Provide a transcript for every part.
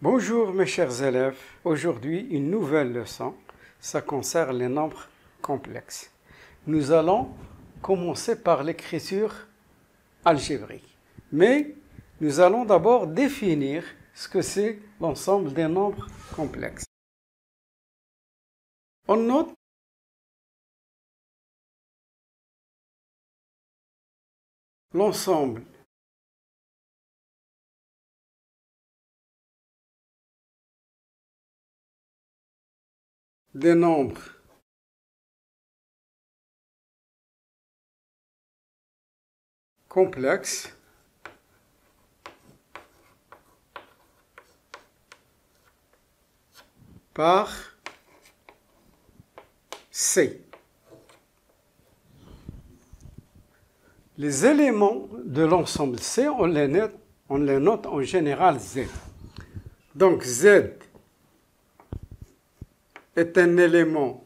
Bonjour mes chers élèves, aujourd'hui une nouvelle leçon, ça concerne les nombres complexes. Nous allons commencer par l'écriture algébrique, mais nous allons d'abord définir ce que c'est l'ensemble des nombres complexes. On note l'ensemble des nombres complexes par C. Les éléments de l'ensemble C, on les note en général Z. Donc Z est un élément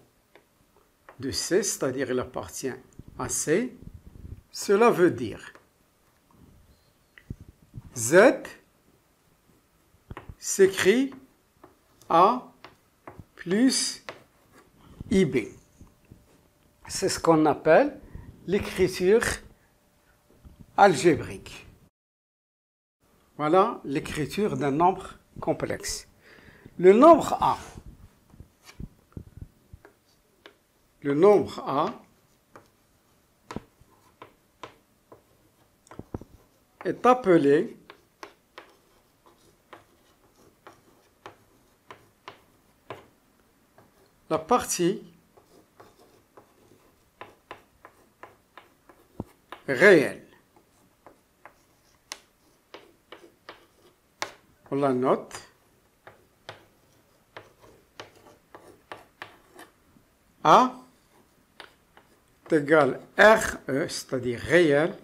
de C, c'est-à-dire il appartient à C. Cela veut dire Z s'écrit A plus IB. C'est ce qu'on appelle l'écriture algébrique. Voilà l'écriture d'un nombre complexe. Le nombre A. Le nombre A est appelé la partie réelle. On la note. A est égal RE, c'est-à-dire réel,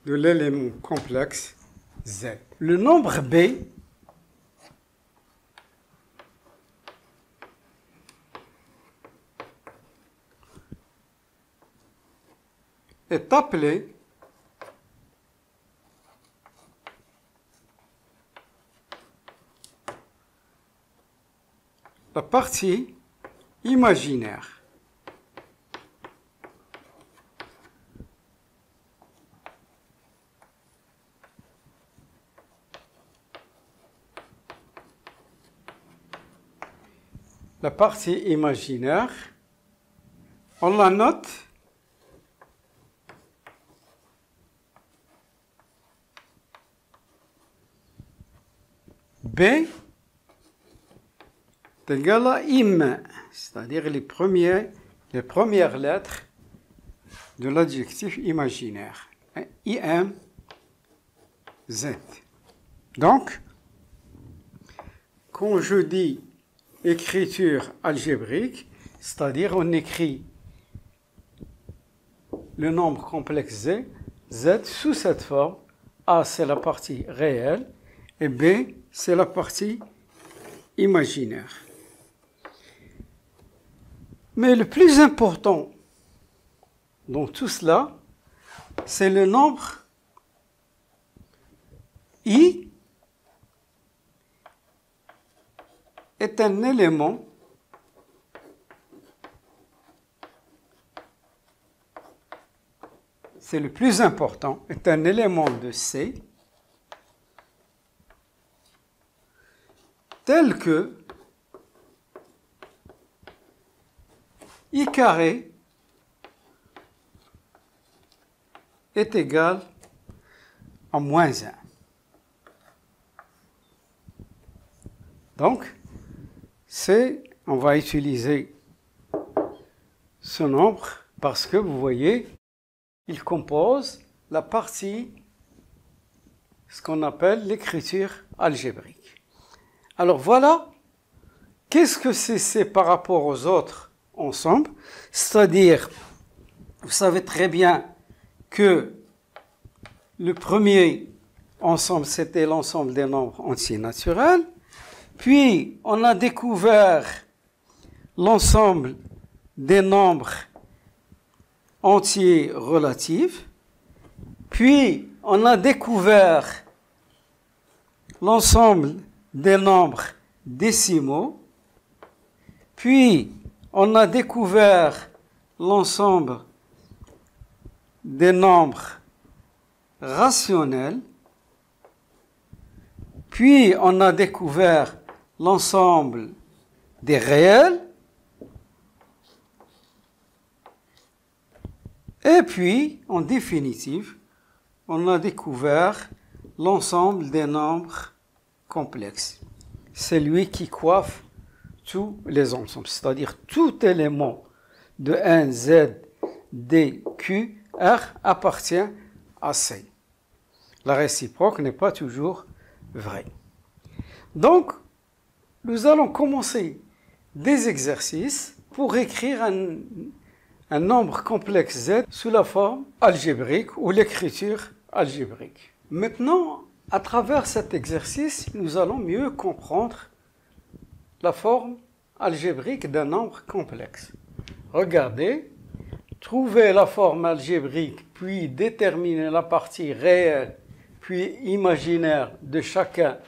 de l'élément complexe Z. Le nombre B est appelé la partie imaginaire. La partie imaginaire, on la note B est égal à IM, c'est-à-dire les premières lettres de l'adjectif imaginaire. IM, Z. Donc, quand je dis écriture algébrique, c'est-à-dire on écrit le nombre complexe Z, Z sous cette forme. A, c'est la partie réelle, et B, c'est la partie imaginaire. Mais le plus important dans tout cela, c'est le nombre I est un élément c'est le plus important, est un élément de C tel que I carré est égal à moins 1. Donc, on va utiliser ce nombre parce que vous voyez, il compose la partie, ce qu'on appelle l'écriture algébrique. Alors voilà, qu'est-ce que c'est par rapport aux autres ensembles? C'est-à-dire, vous savez très bien que le premier ensemble, c'était l'ensemble des nombres entiers naturels. Puis, on a découvert l'ensemble des nombres entiers relatifs. Puis, on a découvert l'ensemble des nombres décimaux, puis on a découvert l'ensemble des nombres rationnels, puis on a découvert l'ensemble des réels, et puis, en définitive, on a découvert l'ensemble des nombres complexes. C'est lui qui coiffe tous les ensembles, c'est-à-dire tout élément de N, Z, D, Q, R appartient à C. La réciproque n'est pas toujours vraie. Donc, nous allons commencer des exercices pour écrire un nombre complexe Z sous la forme algébrique ou l'écriture algébrique. Maintenant, à travers cet exercice, nous allons mieux comprendre la forme algébrique d'un nombre complexe. Regardez, trouver la forme algébrique, puis déterminer la partie réelle, puis imaginaire de chacun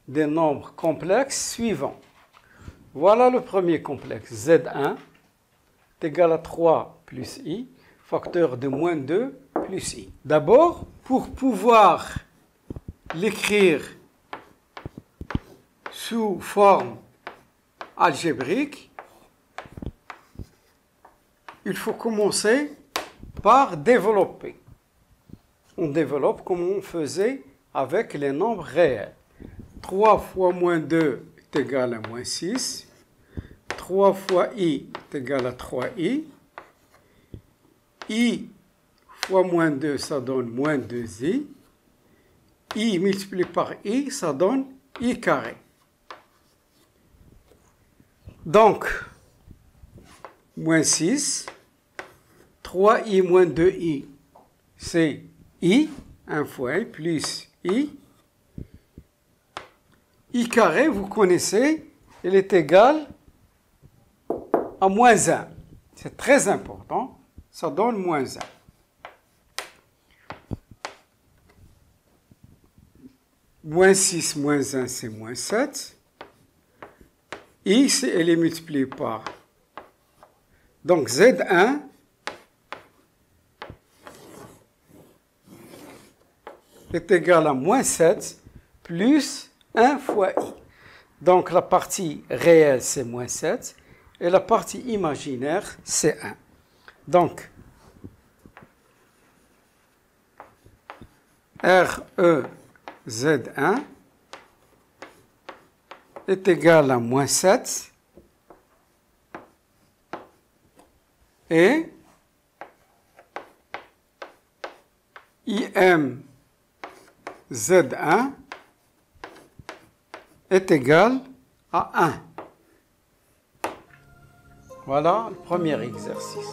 des nombres complexes suivants. Voilà le premier complexe, Z1 est égal à 3 plus I, facteur de moins 2 plus I. D'abord, pour pouvoir l'écrire sous forme algébrique, il faut commencer par développer. On développe comme on faisait avec les nombres réels. 3 fois moins 2 est égal à moins 6. 3 fois I est égal à 3I. I fois moins 2, ça donne moins 2I. I multiplié par I, ça donne I carré. Donc, moins 6, 3I moins 2I, c'est I, 1 fois I, plus I. I carré, vous connaissez, il est égal à moins 1. C'est très important, ça donne moins 1. Moins 6 moins 1, c'est moins 7. I, elle est multipliée par. Donc Z1 est égal à moins 7 plus 1 fois I. Donc la partie réelle, c'est moins 7 et la partie imaginaire, c'est 1. Donc, REZ1 est égal à moins 7 et IMZ1 est égal à 1. Voilà le premier exercice.